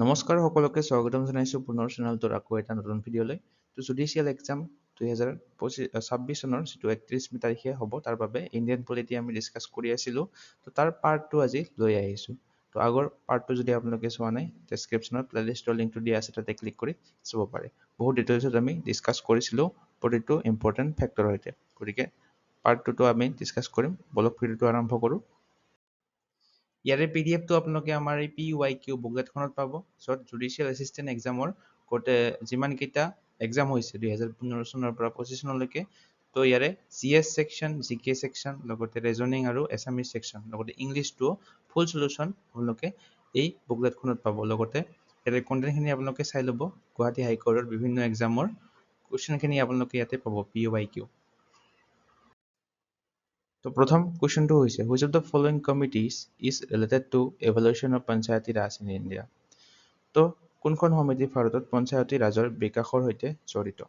নমস্কাৰ সকলোকে স্বাগতম জনাইছো পুনৰ চেনেলটোৰ আকৌ এটা নতুন ভিডিঅ'লৈ। তো জুডিচিয়েল এক্সাম 2026 চনৰ যিটো 31 তাৰিখে হ'ব তাৰ বাবে ইণ্ডিয়ান পলিটি আমি ডিছকাছ কৰি আছিলোঁ। তো তাৰ পাৰ্টটো আজি লৈ আহিছোঁ। তো আগৰ পাৰ্টটো যদি আপোনালোকে চোৱা নাই, ডেছক্ৰিপশ্যনত প্লেলিষ্টৰ লিংকটো দিয়া আছে, তাতে ক্লিক কৰি চাব পাৰে। বহুত ডিটেইলছত আমি ডিছকাছ কৰিছিলোঁ প্ৰতিটো ইম্পৰ্টেণ্ট ফেক্টৰৰ সৈতে। গতিকে পাৰ্টটোতো আমি ডিছকাছ কৰিম। বলক ভিডিঅ'টো আৰম্ভ কৰোঁ। ইয়াৰে পিডিএফটো আপোনালোকে আমাৰ এই PYQ বুকলেটখনত পাব, য'ত জুডিচিয়েল এছিষ্টেণ্ট এক্সামৰ যিমানকেইটা এক্সাম হৈছে 2015 চনৰ পৰা 25 চনলৈকে, তো ইয়াৰে CS ছেকশ্যন, GK ছেকশ্যন, লগতে ৰিজনিং আৰু এছামিজ ছেকশ্যন, লগতে ইংলিছটো ফুল চলিউশ্যন আপোনালোকে এই বুকলেটখনত পাব। লগতে ইয়াৰে কণ্টেণ্টখিনি আপোনালোকে চাই ল'ব। গুৱাহাটী হাইকোৰ্টৰ বিভিন্ন এক্সামৰ কুৱেশ্যনখিনি আপোনালোকে ইয়াতে পাব PYQ। তো প্ৰথম কুৱেশ্যনটো হৈছে, which of the following committees is related to evaluation of Panchayati Raj in India? তো কোনখন সমিতি ভাৰতত পঞ্চায়তী ৰাজৰ বিকাশৰ সৈতে জড়িত?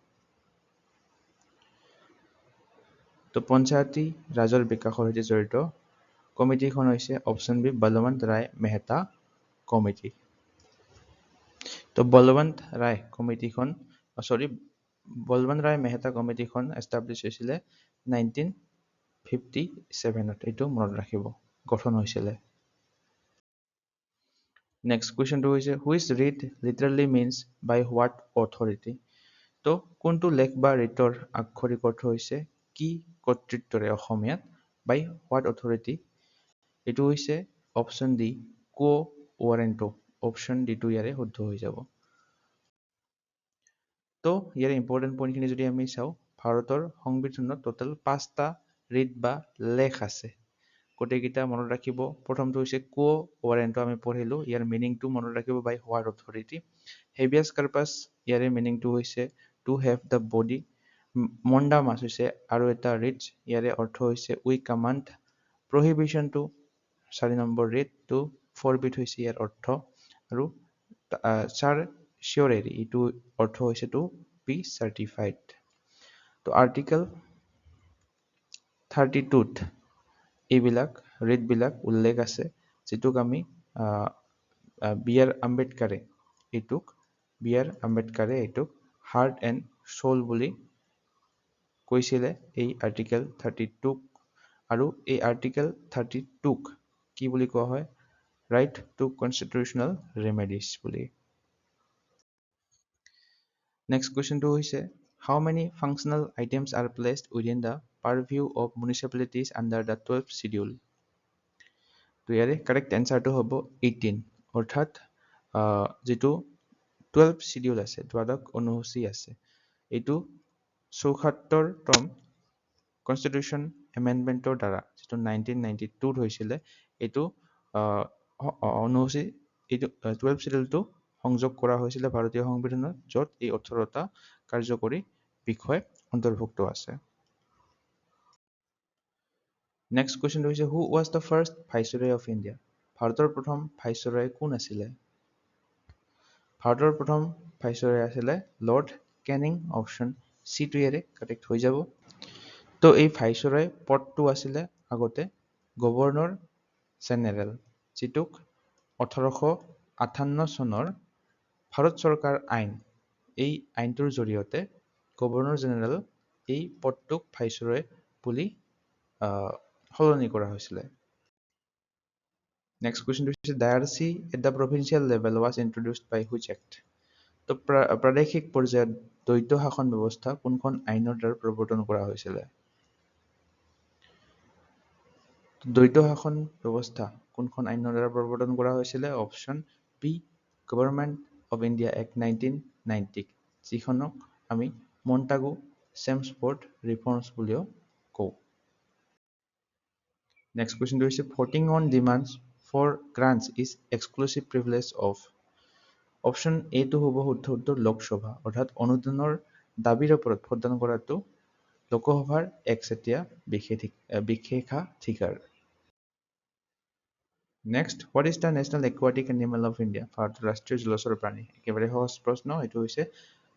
তো পঞ্চায়তী ৰাজৰ বিকাশৰ সৈতে জড়িত কমিটিখন হৈছে অপশ্যন বি, বলৱন্ত ৰায় মেহতা কমিটি। তো বলৱন্ত ৰায় মেহতা কমিটিখন এষ্টাব্লিছ হৈছিলে 1957। এইটো মনত ৰাখিব, গঠন হৈছিলে। নেক্সট কুৱেশ্যনটো হৈছে, which writ literally means by what authority? তো কোনটো লেখ বা ৰিটৰ আক্ষৰিক অৰ্থ হৈছে কি কৰ্তৃত্বৰে অসমীয়াত, বাই হোৱাট অথৰিটি? এইটো হৈছে অপশ্যন ডি, কো ৱাৰেণ্টো। অপশ্যন ডিটো ইয়াৰে শুদ্ধ হৈ যাব। তো ইয়াৰে ইম্পৰ্টেণ্ট পইণ্টখিনি যদি আমি চাওঁ, ভাৰতৰ সংবিধানত টোটেল 5টা ৰিট বা লেখ আছে। গোটেইকেইটা মনত ৰাখিব। প্ৰথমটো হৈছে কো ৱাৰেণ্টো, আমি পঢ়িলোঁ। ইয়াৰ মিনিংটো মনত ৰাখিব, বাই হোৱাট অথৰিটি। হেবিয়াছ কাৰ্পাছ, ইয়াৰে মিনিংটো হৈছে টু হেভ দ্য বডি। মণ্ডামাছ হৈছে আৰু এটা ৰিট, ইয়াৰে অৰ্থ হৈছে উই কামাণ্ড। প্ৰহিবিশ্যনটো 4 নম্বৰ ৰিট, টু ফৰবিড হৈছে ইয়াৰ অৰ্থ। আৰু চাৰ চিয়ৰেৰি, এইটো অৰ্থ হৈছে টু বি চাৰ্টিফাইড। তো আৰ্টিকেল 32ত এইবিলাক ৰিটবিলাক উল্লেখ আছে, যিটোক আমি বি আৰ আম্বেদকাৰে এইটোক হাৰ্ট এণ্ড চ'ল বুলি কৈছিলে, এই আৰ্টিকেল 32ক। আৰু এই আৰ্টিকেল 32ক কি বুলি কোৱা হয়? ৰাইট টু কনষ্টিটিউচনেল ৰেমেডিজ বুলি। নেক্সট কুৱেশ্যনটো হৈছে, how many functional items are placed within the purview of municipalities under the 12th schedule? তো ইয়াৰে কাৰেক্ট এনচাৰটো হ'ব 18, অৰ্থাৎ যিটো 12th শিডিউল আছে, দ্বাদশ অনুসূচী আছে, এইটো 74তম কনষ্টিটিউশ্যন এমেণ্ডমেণ্টৰ দ্বাৰা, যিটো 1992ত হৈছিলে, এইটো অনুসূচী, এইটো 12th শিডিউলটো সংযোগ কৰা হৈছিলে ভাৰতীয় সংবিধানত, য'ত এই 18টা কাৰ্যকৰী বিষয় অন্তৰ্ভুক্ত আছে। নেক্সট কুৱেশ্যনটো হৈছে, who was the first viceroy of India? ভাৰতৰ প্ৰথম ভাইচৰয় কোন আছিলে? ভাৰতৰ প্ৰথম ভাইচৰয় আছিলে লৰ্ড কেনিং। অপশ্যন চিটো ইয়াৰে কাৰেক্ট হৈ যাব। তো এই ভাইচৰয় পদটো আছিলে আগতে গভৰ্ণৰ জেনেৰেল, যিটোক 1858 চনৰ ভাৰত চৰকাৰ আইন, এই আইনটোৰ জৰিয়তে গভৰ্ণৰ জেনেৰেল এই পদটোক ভাইচৰয় বুলি সলনি কৰা হৈছিলে। নেক্সট কুৱেশ্যনটো হৈছে, diarchy at the provincial level was introduced by which act? তো প্ৰাদেশিক পৰ্যায়ত দ্বৈত শাসন ব্যৱস্থা কোনখন আইনৰ দ্বাৰা প্ৰৱৰ্তন কৰা হৈছিলে? দ্বৈত শাসন ব্যৱস্থা কোনখন আইনৰ দ্বাৰা প্ৰৱৰ্তন কৰা হৈছিলে? Option B, government of India act 1990, যিখনক আমি মণ্টাগু চেমছফৰ্ড ৰিফৰ্মছ বুলিও কওঁ। নেক্সট কুৱেশ্যনটো হৈছে, voting on demands for grants is exclusive privilege of? Option এটো হ'ব শুদ্ধ উত্তৰ, লোকসভা, অৰ্থাৎ অনুদানৰ দাবীৰ ওপৰত ভোটদান কৰাটো লোকসভাৰ একচেটিয়া বিশেষাধিকাৰ। Next, what is the national aquatic animal of India? ভাৰতৰ ৰাষ্ট্ৰীয় জলচৰ প্ৰাণী। একেবাৰে সহজ প্ৰশ্ন, এইটো হৈছে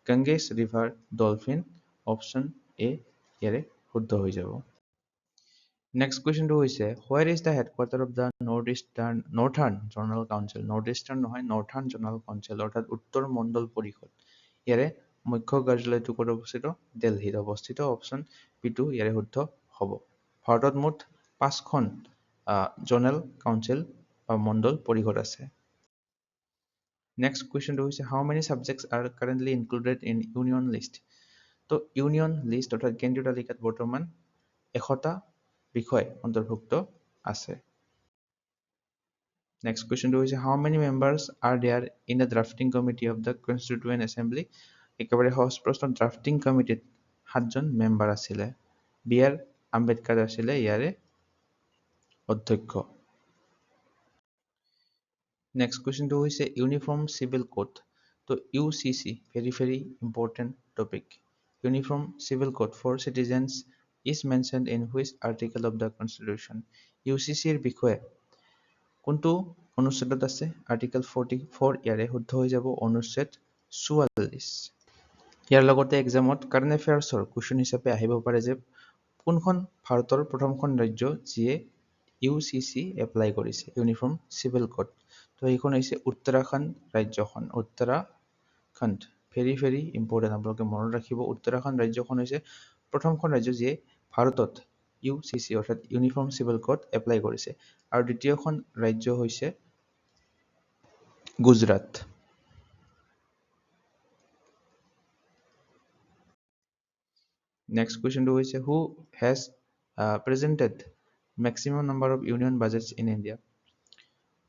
Ganges river dolphin. Option A ইয়াৰে শুদ্ধ হৈ যাব। নেক্সট কুৱেশ্যনটো হৈছে where is the headquarter of the northern zonal council. North eastern নহয়, নৰ্থাৰ্ণ জনাৰেল কাউন্সিল অৰ্থাৎ উত্তৰ মণ্ডল পৰিষদ। ইয়াৰে মুখ্য কাৰ্যালয়টো ক'ত অৱস্থিত? দিল্লীত অৱস্থিত। অপশ্যন বি2 ইয়াৰে শুদ্ধ হ'ব। ভাৰতত মুঠ 5খন জনাৰেল কাউন্সিল বা মণ্ডল পৰিষদ আছে। নেক্সট কুৱেশ্যনটো হৈছে how many subjects are currently included in union list. তো ইউনিয়ন লিষ্ট অৰ্থাৎ কেন্দ্ৰীয় তালিকাত বৰ্তমান 100টা বিষয় অন্তৰ্ভুক্ত আছে। নেক্সট কুৱেশ্যনটো হৈছে how many members are there in the drafting committee of the constituent assembly. একেবাৰে সহজ প্ৰশ্ন, ড্ৰাফটিং কমিটিত 7জন মেম্বাৰ আছিলে। বি আৰ আম্বেদকাৰ আছিলে ইয়াৰে অধ্যক্ষ। নেক্সট কুৱেশ্যনটো হৈছে ইউনিফৰ্ম চিভিল কোড। তো UCC very important topic. Uniform civil code for citizens is mentioned in which article of the constitution? UCCৰ বিষয়ে কোনটো অনুচ্ছেদত আছে? আৰ্টিকেল 44 ইয়াৰে শুদ্ধ হৈ যাব অনুচ্ছেদ 44। ইয়াৰ লগতে এক্সামত কাৰেণ্ট এফেয়াৰ্ছৰ কুৱেশ্যন হিচাপে আহিব পাৰে যে কোনখন ভাৰতৰ প্ৰথমখন ৰাজ্য যিয়ে UCC এপ্লাই কৰিছে ইউনিফৰ্ম চিভিল কোড। তো এইখন হৈছে উত্তৰাখণ্ড ৰাজ্যখন। উত্তৰাখণ্ড ভেৰি ইম্পৰ্টেণ্ট, আপোনালোকে মনত ৰাখিব। উত্তৰাখণ্ড ৰাজ্যখন হৈছে প্ৰথমখন ৰাজ্য যিয়ে ভাৰতত UCC অৰ্থাৎ ইউনিফৰ্ম চিভিল কোড এপ্লাই কৰিছে। আৰু দ্বিতীয়খন ৰাজ্য হৈছে গুজৰাট। নেক্সট কুৱেশ্যনটো হৈছে who has presented maximum number of union budgets in India.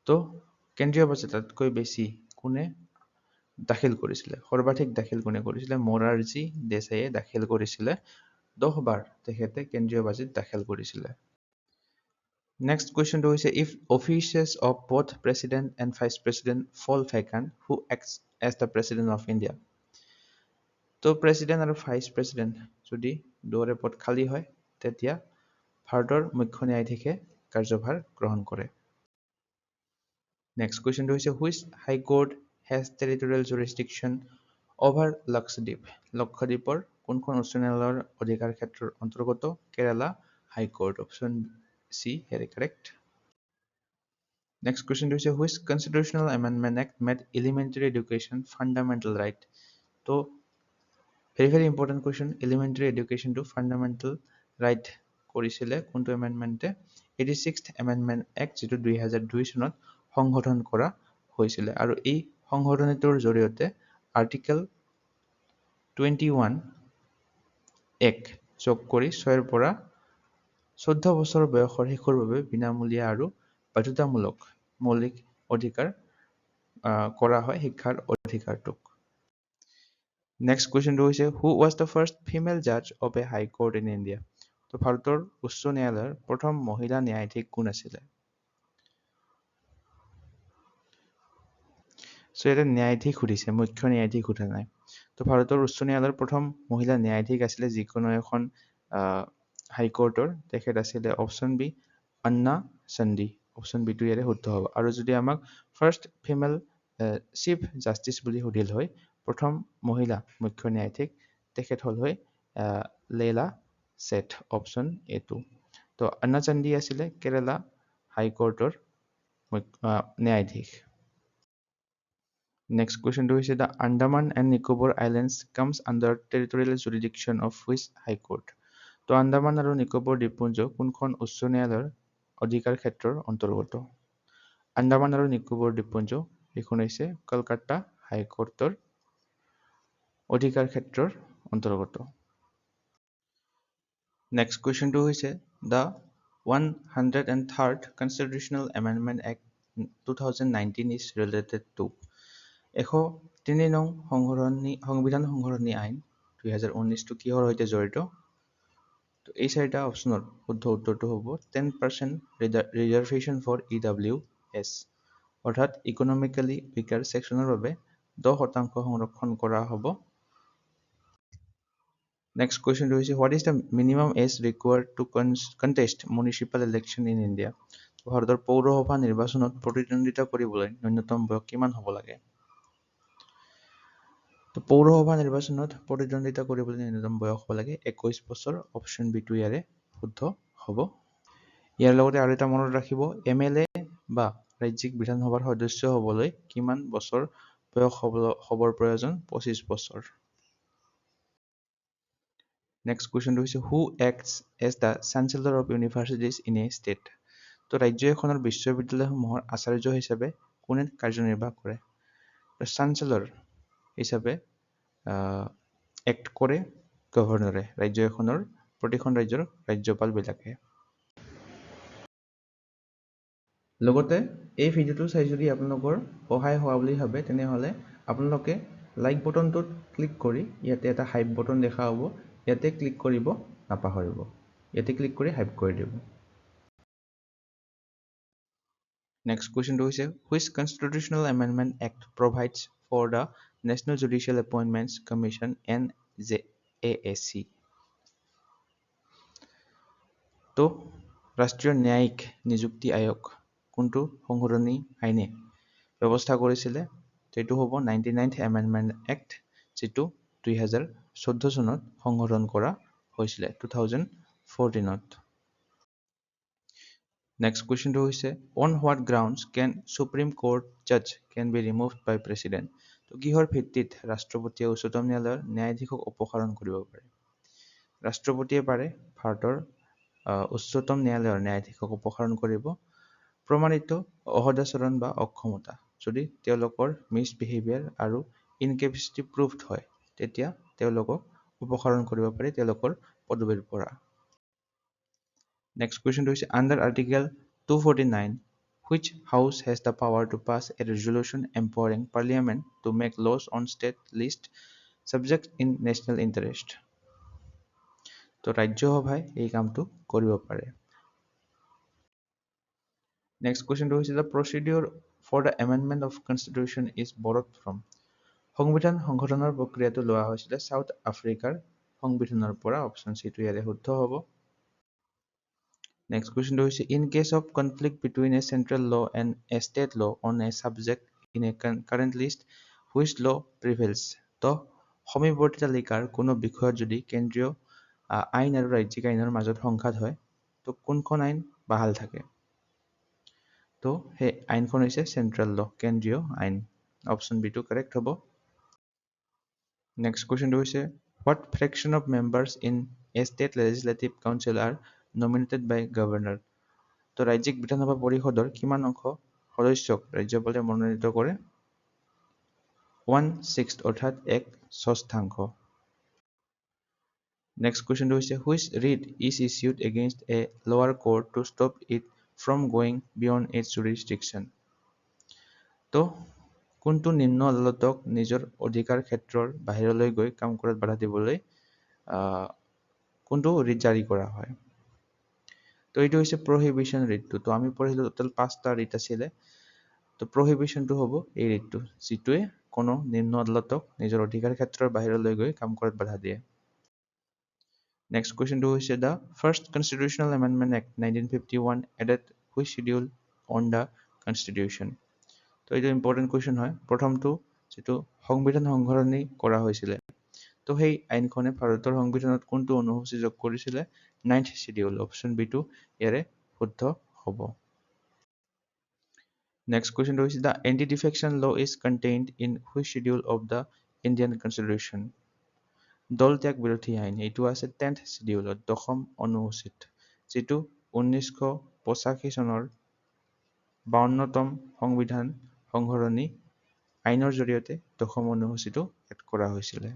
তো কেন্দ্ৰীয় বাজেটতকৈ বেছি কোনে দাখিল কৰিছিলে? সৰ্বাধিক দাখিল কোনে কৰিছিলে? মোৰাৰজী দেশাইয়ে দাখিল কৰিছিলে। 10 বাৰ তেখেতে কেন্দ্ৰীয় বাজেট দাখিল কৰিছিলে। নেক্সট কুৱেশ্যনটো হৈছে if offices of both president and vice president fall vacant, who acts as the president of India? তো প্ৰেচিডেণ্ট আৰু ভাইচ প্ৰেচিডেণ্ট যদি দুয়োৰে পদ খালী হয় তেতিয়া ভাৰতৰ মুখ্য ন্যায়াধীশে কাৰ্যভাৰ গ্ৰহণ কৰে। নেক্সট কুৱেশ্যনটো হৈছে which high court has territorial jurisdiction over Lakshadweep. লক্ষদ্বীপৰ কোনখন উচ্চ ন্যায়ালয়ৰ অধিকাৰ ক্ষেত্ৰৰ অন্তৰ্গত? কেৰালা হাইকোৰ্ট। অপশ্যন চি হেৰি কাৰেক্ট। নেক্সট কুৱেশ্যনটো হৈছে which constitutional amendment act made elementary education fundamental right. তো ভেৰি ইম্পৰ্টেণ্ট কুৱেশ্যন, এলিমেণ্টাৰী এডুকেশ্যনটো ফাণ্ডামেণ্টেল ৰাইট কৰিছিলে কোনটো এমেণ্ডমেণ্টে? 86th এমেণ্ডমেণ্ট এক্ট, যিটো 2002 চনত সংশোধন কৰা হৈছিলে। আৰু এই সংশোধনীটোৰ জৰিয়তে আৰ্টিকেল 21 এক যোগ কৰি 6ৰ পৰা 14 বছৰ বয়সৰ শিশুৰ বাবে বিনামূলীয়া আৰু বাধ্যতামূলক মৌলিক অধিকাৰ কৰা হয় শিক্ষাৰ অধিকাৰটোক। নেক্সট কুৱেশ্যনটো হৈছে who was the first female জাজ of a high court in India. তো ভাৰতৰ উচ্চ ন্যায়ালয়ৰ প্ৰথম মহিলা ন্যায়াধীশ কোন আছিলে? চ' ইয়াতে ন্যায়াধীশ সুধিছে, মুখ্য ন্যায়াধীশ সোধা নাই। তো ভাৰতৰ উচ্চ ন্যায়ালয়ৰ প্ৰথম মহিলা ন্যায়াধীশ আছিলে যিকোনো এখন হাইকোৰ্টৰ, তেখেত আছিলে অপশ্যন বি আন্না চান্দি। অপশ্যন বিটো ইয়াৰে শুদ্ধ হ'ব। আৰু যদি আমাক ফাৰ্ষ্ট ফিমেল চিফ জাষ্টিচ বুলি সুধিল হয়, প্ৰথম মহিলা মুখ্য ন্যায়াধীশ, তেখেত হ'ল হয় লেলা ছেঠ। অপশ্যন এ2। তো আন্না চান্দি আছিলে কেৰালা হাইকোৰ্টৰ ন্যায়াধীশ। নেক্সট কুৱেশ্যনটো হৈছে the Andaman and Nicobar islands comes under territorial jurisdiction of which high court. তো আন্দামান আৰু নিকোবৰ দ্বীপপুঞ্জ কোনখন উচ্চ ন্যায়ালয়ৰ অধিকাৰ ক্ষেত্ৰৰ অন্তৰ্গত? আন্দামান আৰু নিকোবৰ দ্বীপপুঞ্জ এইখন হৈছে কলকাতা হাইকোৰ্টৰ অধিকাৰ ক্ষেত্ৰৰ অন্তৰ্গত। নেক্সট কুৱেশ্যনটো হৈছে the 103rd constitutional amendment act 2019 is related to. 103 নং সংবিধান সংশোধনী আইন 2019টো কিহৰ সৈতে জড়িত? তো এই 4টা অপশ্যনৰ শুদ্ধ উত্তৰটো হ'ব 10% ৰিজাৰ্ভেশ্যন ফৰ EWS, অৰ্থাৎ ইকনমিকেলি উইকাৰ ছেকশ্যনৰ বাবে 10% সংৰক্ষণ কৰা হ'ব। নেক্সট কুৱেশ্যনটো হৈছে what is the minimum age required to contest municipal election in India. ভাৰতৰ পৌৰসভা নিৰ্বাচনত প্ৰতিদ্বন্দ্বিতা কৰিবলৈ ন্যূনতম বয়স কিমান হ'ব লাগে? তো পৌৰসভা নিৰ্বাচনত প্ৰতিদ্বন্দ্বিতা কৰিবলৈ ন্যূনতম বয়স হ'ব লাগে 21 বছৰ। অপশ্যন বিটো ইয়াৰে শুদ্ধ হ'ব। ইয়াৰ লগতে আৰু এটা মনত ৰাখিব MLA বা ৰাজ্যিক বিধানসভাৰ সদস্য হ'বলৈ কিমান বছৰ বয়স হ'বৰ প্ৰয়োজন 25 বছৰ নেক্সট কুৱেশ্যনটো হৈছে who acts as the chancellor of universities in a state তো ৰাজ্য এখনৰ বিশ্ববিদ্যালয়সমূহৰ আচাৰ্য হিচাপে কোনে কাৰ্যনিৰ্বাহ কৰে চেঞ্চেলৰ হিচাপে এক্ট কৰে গভৰ্ণৰে ৰাজ্য এখনৰ প্ৰতিখন ৰাজ্যৰ ৰাজ্যপালবিলাকে লগতে এই ভিডিঅ'টো চাই যদি আপোনালোকৰ সহায় হোৱা বুলি ভাবে তেনেহ'লে আপোনালোকে লাইক বটনটোত ক্লিক কৰি ইয়াতে এটা হাইপ বটন দেখা হ'ব ইয়াতে ক্লিক কৰিব নাপাহৰিব ইয়াতে ক্লিক কৰি হাইপ কৰি দিব নেক্সট কুৱেশ্যনটো হৈছে which constitutional amendment act provides for the national judicial appointments commission NJAC তো ৰাষ্ট্ৰীয় ন্যায়িক নিযুক্তি আয়োগ কোনটো সংশোধনী আইনে ব্যৱস্থা কৰিছিলে সেইটো হ'ব 99th এমেণ্ডমেণ্ট এক্ট যিটো 2014 চনত সংশোধন কৰা হৈছিলে 2014ত নেক্সট কুৱেশ্যনটো হৈছে on what grounds can supreme court জাজ কেন বি ৰিমুভড বাই প্ৰেচিডেণ্ট তো কিহৰ ভিত্তিত ৰাষ্ট্ৰপতিয়ে উচ্চতম ন্যায়ালয়ৰ ন্যায়াধীশক অপসাৰণ কৰিব পাৰে ৰাষ্ট্ৰপতিয়ে পাৰে ভাৰতৰ উচ্চতম ন্যায়ালয়ৰ ন্যায়াধীশক অপসাৰণ কৰিব প্ৰমাণিত অসদাচৰণ বা অক্ষমতা যদি তেওঁলোকৰ মিছবিহেভিয়াৰ আৰু ইনকেপেচিটি প্ৰুভড হয় তেতিয়া তেওঁলোকক অপসাৰণ কৰিব পাৰি তেওঁলোকৰ পদবীৰ পৰা নেক্সট কুৱেশ্যনটো হৈছে under article 249 which house has the power to pass a resolution empowering parliament to make laws on state list subject in national interest তো ৰাজ্যসভাই এই কামটো কৰিব পাৰে নেক্সট কুৱেশ্যনটো হৈছে the procedure for the amendment of constitution is borrowed from সংবিধান সংশোধনৰ প্ৰক্ৰিয়াটো লোৱা হৈছিলে সাউথ আফ্ৰিকাৰ সংবিধানৰ পৰা অপশ্যন চিটো ইয়াৰে শুদ্ধ হ'ব নেক্সট কুৱেশ্যনটো হৈছে in case of conflict between a central law and a state law on a subject in a current list which law prevails তো সমীপৱৰ্তী তালিকাৰ কোনো বিষয়ত যদি কেন্দ্ৰীয় আইন আৰু ৰাজ্যিক আইনৰ মাজত সংঘাত হয় তো কোনখন আইন বাহাল থাকে তো সেই আইনখন হৈছে চেন্ট্ৰেল ল কেন্দ্ৰীয় আইন অপশ্যন বিটো কাৰেক্ট হ'ব নেক্সট কুৱেশ্যনটো হৈছে what fraction of members in a state legislative council are nominated by governor তো ৰাজ্যিক বিধানসভা পৰিষদৰ কিমান অংশ সদস্যক ৰাজ্যপালে মনোনীত কৰে 1/6 অৰ্থাৎ 1/6 নেক্সট কুৱেশ্যনটো হৈছে which writ is issued against a lower court to stop it from going beyond its jurisdiction তো কোনটো নিম্ন আদালতক নিজৰ অধিকাৰ ক্ষেত্ৰৰ বাহিৰলৈ গৈ কাম কৰাত বাধা দিবলৈ কোনটো ৰিট জাৰি কৰা হয় তো এইটো হৈছে প্ৰহিবিশ্যন ৰিটটো তো আমি পঢ়িলো টোটাল 5টা ৰিট আছিলে তো প্ৰহিবিশ্যনটো হ'ব এই ৰিটটো যিটোৱে কোনো নিম্ন আদালতক নিজৰ অধিকাৰ ক্ষেত্ৰৰ বাহিৰলৈ গৈ কাম কৰাত বাধা দিয়ে নেক্সট কুৱেশ্যনটো হৈছে the first constitutional amendment act 1951 added which schedule on the constitution তো এইটো ইম্পৰ্টেণ্ট কুৱেশ্যন হয় প্ৰথমটো যিটো সংবিধান সংশোধনী কৰা হৈছিলে তো সেই আইনখনে ভাৰতৰ সংবিধানত কোনটো অনুসূচী যোগ কৰিছিলে 9th schedule অপশ্যন বিটো ইয়াৰে শুদ্ধ হ'ব নেক্সট কুৱেশ্যনটো হৈছে the anti-defection law is contained in which schedule of the Indian constitution দল ত্যাগ বিৰোধী আইন এইটো আছে 10th schedule দশম অনুসূচীত যিটো 1985 চনৰ 52তম সংবিধান সংশোধনী আইনৰ জৰিয়তে দশম অনুসূচীটো এড কৰা হৈছিলে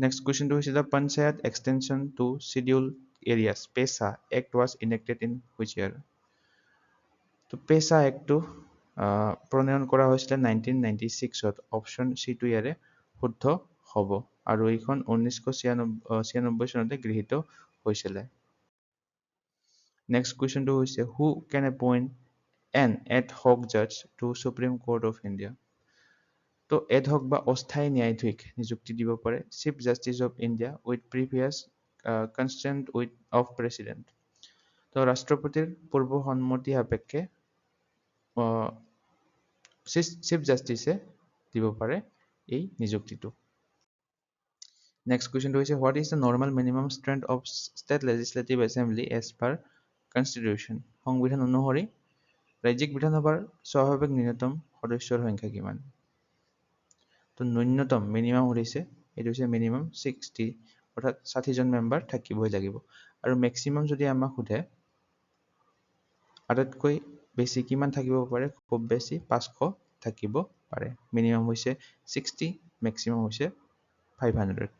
নেক্সট কুৱেশ্যনটো হৈছে the Panchayat extension to scheduled areas PESA act was enacted in which year তো PESA এক্টটো প্ৰণয়ন কৰা হৈছিলে 1996ত অপশ্যন চিটো ইয়াৰে শুদ্ধ হ'ব আৰু এইখন 1996 চনতে গৃহীত হৈছিলে নেক্সট কুৱেশ্যনটো হৈছে who can appoint an ad hoc judge to Supreme Court of India তো ad hoc বা অস্থায়ী ন্যায়াধীশ নিযুক্তি দিব পাৰে chief justice of India with previous consent of president তো ৰাষ্ট্ৰপতিৰ পূৰ্ব সন্মতি সাপেক্ষে চিফ জাষ্টিছে দিব পাৰে এই নিযুক্তিটো নেক্সট কুৱেশ্যনটো হৈছে what is the normal minimum strength of state legislative assembly as per constitution? সংবিধান অনুসৰি ৰাজ্যিক বিধানসভাৰ স্বাভাৱিক ন্যূনতম সদস্যৰ সংখ্যা কিমান? তো ন্যূনতম মিনিমাম সুধিছে, এইটো হৈছে মিনিমাম 60, অৰ্থাৎ 60জন মেম্বাৰ থাকিবই লাগিব। আৰু মেক্সিমাম যদি আমাক সোধে আটাইতকৈ বেছি কিমান থাকিব পাৰে? খুব বেছি 500 থাকিব পাৰে। মিনিমাম হৈছে 60, মেক্সিমাম হৈছে 500।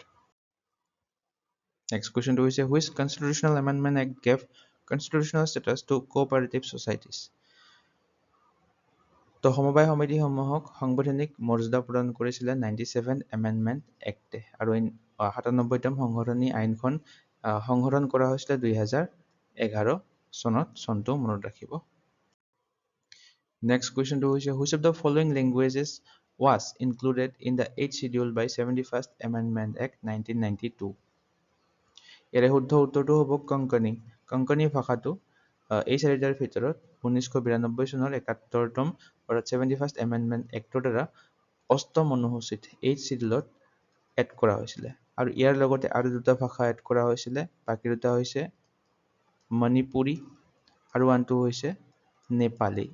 নেক্সট কুৱেশ্যনটো হৈছে which constitutional amendment act gave constitutional status to cooperative societies? তো সমবায় সমিতিসমূহক সাংবিধানিক মৰ্যাদা প্ৰদান কৰিছিলে 97 এমেণ্ডমেণ্ট এক্টে। আৰু 97তম সংশোধনী আইনখন সংশোধন কৰা হৈছিলে 2011 চনত। চনটো মনত ৰাখিব। নেক্সট কুৱেশ্যনটো হৈছে which of the following languages was included in the 8th Schedule by 71st Amendment Act 1992? ইয়াৰে শুদ্ধ উত্তৰটো হ'ব কংকণী। কংকণী ভাষাটো এই চাৰিটাৰ ভিতৰত 1992 চনৰ 71তম অৰ্থাৎ 71st এমেণ্ডমেণ্ট এক্টৰ দ্বাৰা 8ম অনুসূচীত 8th Schedule এড কৰা হৈছিলে। আৰু ইয়াৰ লগতে আৰু দুটা ভাষা এড কৰা হৈছিলে। বাকী দুটা হৈছে মণিপুৰী আৰু আনটো হৈছে নেপালী।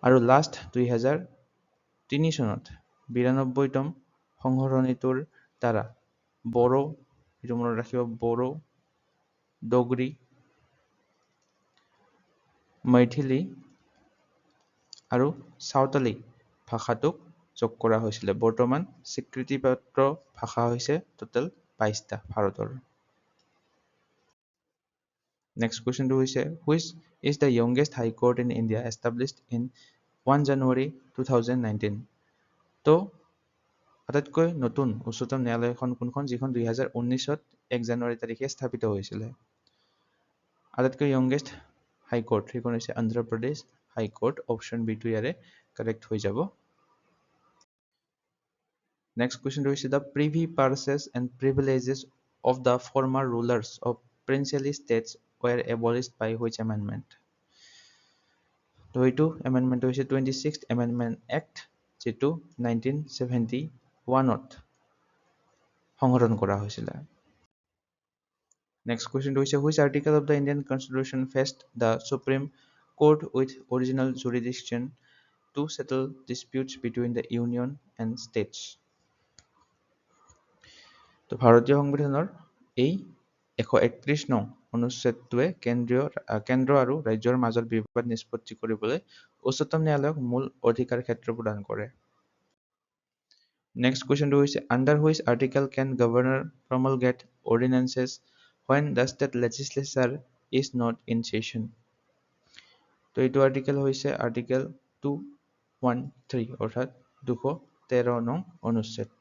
আৰু লাষ্ট 2003 চনত 92তম সংশোধনীটোৰ দ্বাৰা বড়ো, এইটো মনত ৰাখিব, বড়ো, ডগৰী, মৈথিলী আৰু চাওতালী ভাষাটোক যোগ কৰা হৈছিলে। বৰ্তমান স্বীকৃতিপ্ৰাপ্ত ভাষা হৈছে টোটেল 22টা ভাৰতৰ। নেক্সট কুৱেশ্যনটো হৈছে which is the youngest high court in India established in 1 January 2019? তো আটাইতকৈ নতুন উচ্চতম ন্যায়ালয়খন কোনখন, যিখন 2019ত 1 জানুৱাৰী তাৰিখে স্থাপিত হৈছিলে? আটাইতকৈ য়ংগেষ্ট হাইকোৰ্ট সেইখন হৈছে অন্ধ্ৰপ্ৰদেশ হাইকোৰ্ট। অপশ্যন বিটো ইয়াৰে কাৰেক্ট হৈ যাব। নেক্সট কুৱেশ্যনটো হৈছে the privy purses and privileges of the former rulers of princely states were abolished by which amendment? তো এইটো এমেণ্ডমেণ্ট হৈছে 26th এমেণ্ডমেণ্ট এক্ট, যিটো 1971ত সংশোধন কৰা হৈছিলে। নেক্সট কুৱেশ্যনটো হৈছে which article of the Indian constitution vest the supreme court with original jurisdiction to settle disputes between the union and states? তো ভাৰতীয় সংবিধানৰ এই 131 নং অনুচ্ছেদটোৱে কেন্দ্ৰ আৰু ৰাজ্যৰ মাজত বিবাদ নিষ্পত্তি কৰিবলৈ উচ্চতম ন্যায়ালয়ক মূল অধিকাৰ ক্ষেত্ৰ প্ৰদান কৰে। নেক্সট কুৱেশ্যনটো হৈছে under which article can governor promulgate ordinances when the state legislature is not in session? তো এইটো আৰ্টিকেল হৈছে আৰ্টিকেল 213 অৰ্থাৎ 213 নং অনুচ্ছেদ।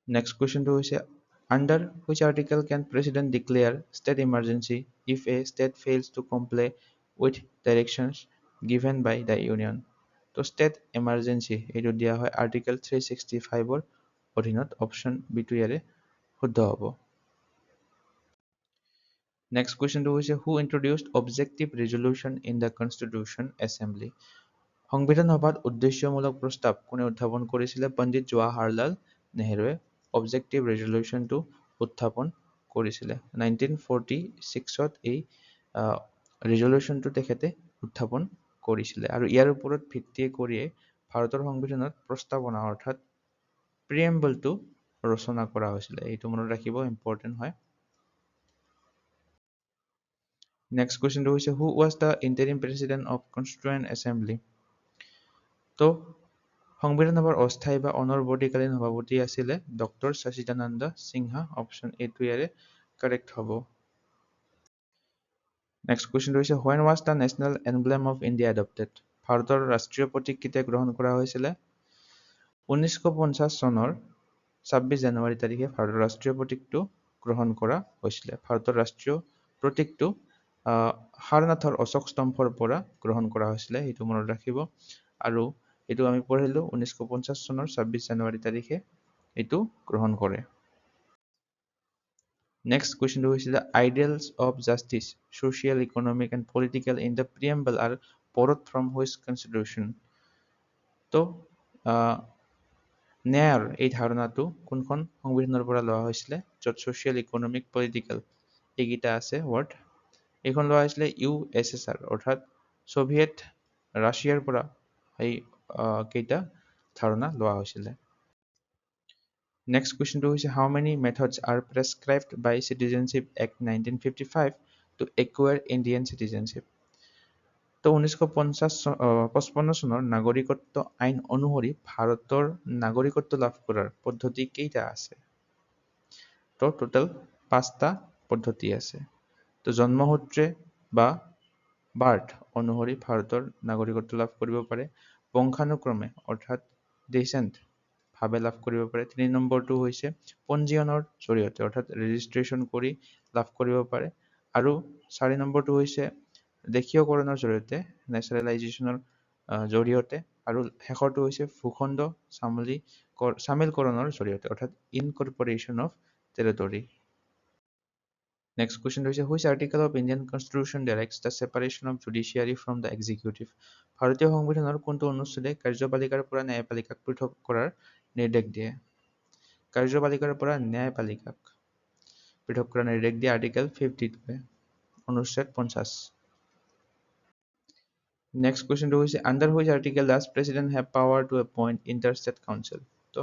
নেক্সট কুৱেশ্যনটো হৈছে under which article can president declare state emergency if a state fails to comply with directions given by the union? তো state emergency এইটো দিয়া হয় আৰ্টিকেল 365ৰ অধীনত। অপশ্যন বিটো ইয়াৰে শুদ্ধ হ'ব। নেক্সট কুৱেশ্যনটো হৈছে who introduced objective resolution in the constitution assembly? সংবিধান সভাত উদ্দেশ্যমূলক প্ৰস্তাৱ কোনে উত্থাপন কৰিছিলে? পণ্ডিত জৱাহৰলাল নেহৰুৱে অবজেক্টিভ ৰিজলিউশ্যনটো উত্থাপন কৰিছিলে। 1946ত এই ৰিজলিউশ্যনটো তেখেতে উত্থাপন কৰিছিলে। আৰু ইয়াৰ ওপৰত ভিত্তি কৰিয়ে ভাৰতৰ সংবিধানত প্ৰস্তাৱনা অৰ্থাৎ প্ৰিএম্বলটো ৰচনা কৰা হৈছিলে। এইটো মনত ৰাখিব, ইম্পৰ্টেণ্ট হয়। নেক্সট কুৱেশ্যনটো হৈছে who was the interim president of constituent assembly? তো সংবিধান সভাৰ অস্থায়ী বা অনৱৰ্তীকালীন সভাপতি আছিলে ডক্টৰ সচিদানন্দ সিনহা। অপশ্যন এটো ইয়াৰে কাৰেক্ট হ'ব। নেক্সট কুৱেশ্যনটো হৈছে when was the national emblem of India adopted? ভাৰতৰ ৰাষ্ট্ৰীয় প্ৰতীক কেতিয়া গ্ৰহণ কৰা হৈছিলে? 1950 চনৰ 26 জানুৱাৰী তাৰিখে ভাৰতৰ ৰাষ্ট্ৰীয় প্ৰতীকটো গ্ৰহণ কৰা হৈছিলে। ভাৰতৰ ৰাষ্ট্ৰীয় প্ৰতীকটো সাৰনাথৰ অশোক স্তম্ভৰ পৰা গ্ৰহণ কৰা হৈছিলে, সেইটো মনত ৰাখিব। আৰু এইটো আমি পঢ়িলো 1950 চনৰ 26 জানুৱাৰী তাৰিখে এইটো গ্ৰহণ কৰে। নেক্সট কুৱেশ্যনটো হৈছে the ideals of justice social economic and political in the preamble are borrowed from which constitution? তো ন্যায়ৰ এই ধাৰণাটো কোনখন সংবিধানৰ পৰা লোৱা হৈছিলে? য'ত ছ'চিয়েল, ইকনমিক, পলিটিকেল এইকেইটা আছে ৱৰ্ড। এইখন লোৱা হৈছিলে USSR অৰ্থাৎ ছ'ভিয়েট ৰাছিয়াৰ পৰা এই কেইটা ধাৰণা লোৱা হৈছিলে। নেক্সট কুৱেশ্যনটো হৈছে how many methods are prescribed by Citizenship Act 1955 to acquire Indian citizenship? তো 1955 চনৰ নাগৰিকত্ব আইন অনুসৰি ভাৰতৰ নাগৰিকত্ব লাভ কৰাৰ পদ্ধতি কেইটা আছে? তো টোটেল 5টা পদ্ধতি আছে। তো জন্মসূত্ৰে বা বাৰ্থ অনুসৰি ভাৰতৰ নাগৰিকত্ব লাভ কৰিব পাৰে। বংশানুক্ৰমে অৰ্থাৎ ডেচেণ্ট ভাৱে লাভ কৰিব পাৰে। 3 নম্বৰটো হৈছে পঞ্জীয়নৰ জৰিয়তে অৰ্থাৎ ৰেজিষ্ট্ৰেশ্যন কৰি লাভ কৰিব পাৰে। আৰু 4 নম্বৰটো হৈছে দেশীয়কৰণৰ জৰিয়তে নেচাৰেলাইজেশ্যনৰ জৰিয়তে। আৰু শেষৰটো হৈছে ভূখণ্ড চামিলকৰণৰ জৰিয়তে অৰ্থাৎ ইনকৰ্পৰেশ্যন অফ টেৰিটৰী। নেক্সট কুৱেশ্যনটো হৈছে which article of Indian Constitution directs the separation of judiciary from the executive? ভাৰতীয় সংবিধানৰ কোনটো অনুচ্ছেদে কাৰ্যপালিকাৰ পৰা ন্যায়পালিকাক পৃথক কৰাৰ নিৰ্দেশ দিয়ে? কাৰ্যপালিকাৰ পৰা ন্যায়পালিকাক পৃথক কৰাৰ নিৰ্দেশ দিয়ে আৰ্টিকেল 52 অনুচ্ছেদ 50। নেক্সট কুৱেশ্যনটো হৈছে under which article does president have power to appoint interstate council? তো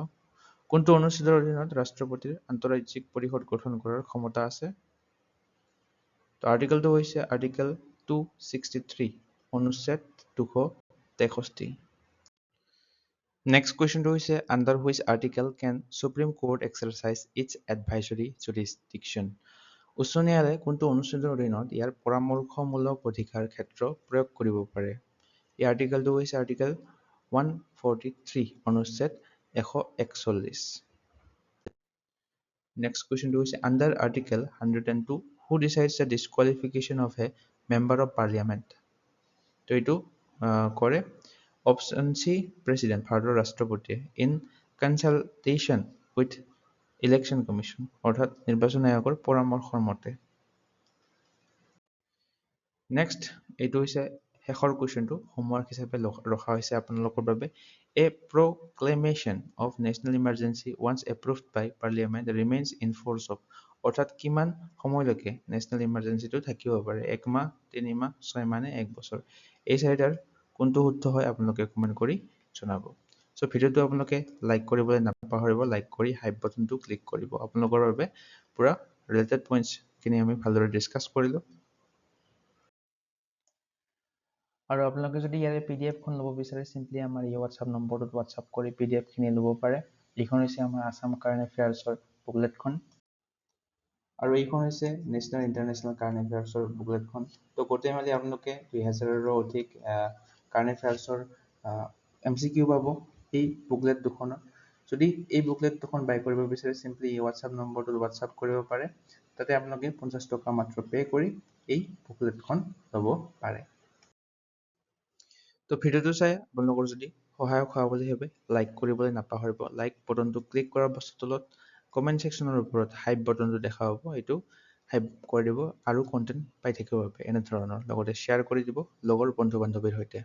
কোনটো অনুচ্ছেদৰ অধীনত ৰাষ্ট্ৰপতিৰ আন্তঃৰাজ্যিক পৰিষদ গঠন কৰাৰ ক্ষমতা আছে? তো আৰ্টিকেলটো হৈছে আৰ্টিকেল 263 অনুচ্ছেদ 263। নেক্সট কুৱেশ্যনটো হৈছে under which article can Supreme Court exercise its advisory jurisdiction? উচ্চ ন্যায়ালয়ে কোনটো অনুচ্ছেদৰ অধীনত ইয়াৰ পৰামৰ্শমূলক অধিকাৰ ক্ষেত্ৰ প্ৰয়োগ কৰিব পাৰে? এই আৰ্টিকেলটো হৈছে আৰ্টিকেল 143 অনুচ্ছেদ 141। নেক্সট কুৱেশ্যনটো হৈছে under article 102 who decides the disqualification of a member of parliament? তো এইটো কৰে অপশ্যন চি প্ৰেচিডেণ্ট ভাৰতৰ ৰাষ্ট্ৰপতিয়ে in consultation with election commission অৰ্থাৎ নিৰ্বাচন আয়োগৰ পৰামৰ্শৰ মতে। নেক্সট এইটো হৈছে শেষৰ কুৱেশ্যনটো হোমৱৰ্ক হিচাপে ৰখা হৈছে আপোনালোকৰ বাবে। এ proclamation of national emergency once approved by parliament remains in force of অৰ্থাৎ কিমান সময়লৈকে নেশ্যনেল ইমাৰ্জেঞ্চিটো থাকিব পাৰে? 1 মাহ, 3 মাহ, 6 মাহ নে 1 বছৰ? এই চাৰিটাৰ কোনটো শুদ্ধ হয় আপোনালোকে কমেণ্ট কৰি জনাব। চ' ভিডিঅ'টো আপোনালোকে লাইক কৰিবলৈ নাপাহৰিব। লাইক কৰি হাইপ বাটনটো ক্লিক কৰিব। আপোনালোকৰ বাবে পুৰা ৰিলেটেড পইণ্টছখিনি আমি ভালদৰে ডিছকাছ কৰিলোঁ। আৰু আপোনালোকে যদি ইয়াৰে PDF-খন ল'ব বিচাৰে চিম্পলি আমাৰ এই হোৱাটছআপ নম্বৰটোত হোৱাটছআপ কৰি PDF-খিনি ল'ব পাৰে। এইখন হৈছে আমাৰ আছাম কাৰেণ্ট এফেয়াৰ্ছৰ বুকলেটখন। আৰু এইখন হৈছে নেশ্যনেল ইণ্টাৰনেশ্যনেল কাৰেণ্ট এফেয়াৰ্ছৰ বুকলেটখন। তো গোটেই মেলি আপোনালোকে 2000ৰো অধিক কাৰেণ্ট এফেয়াৰ্ছৰ MCQ পাব এই বুকলেট দুখনত। যদি এই বুকলেট দুখন বাই কৰিব বিচাৰে চিম্পলি এই হোৱাটছআপ নম্বৰটোত হোৱাটছআপ কৰিব পাৰে। তাতে আপোনালোকে 50 টকা মাত্ৰ পে' কৰি এই বুকলেটখন ল'ব পাৰে। তো ভিডিঅ'টো চাই আপোনালোকৰ যদি সহায়ক হোৱা বুলি ভাবে লাইক কৰিবলৈ নাপাহৰিব। লাইক বটনটো ক্লিক কৰাৰ পাছত তলত কমেণ্ট ছেকশ্যনৰ ওপৰত হাইপ বটনটো দেখা পাব। এইটো হাইপ কৰি দিব আৰু কণ্টেণ্ট পাই থাকিব বাবে এনেধৰণৰ। লগতে শ্বেয়াৰ কৰি দিব লগৰ বন্ধু বান্ধৱীৰ সৈতে।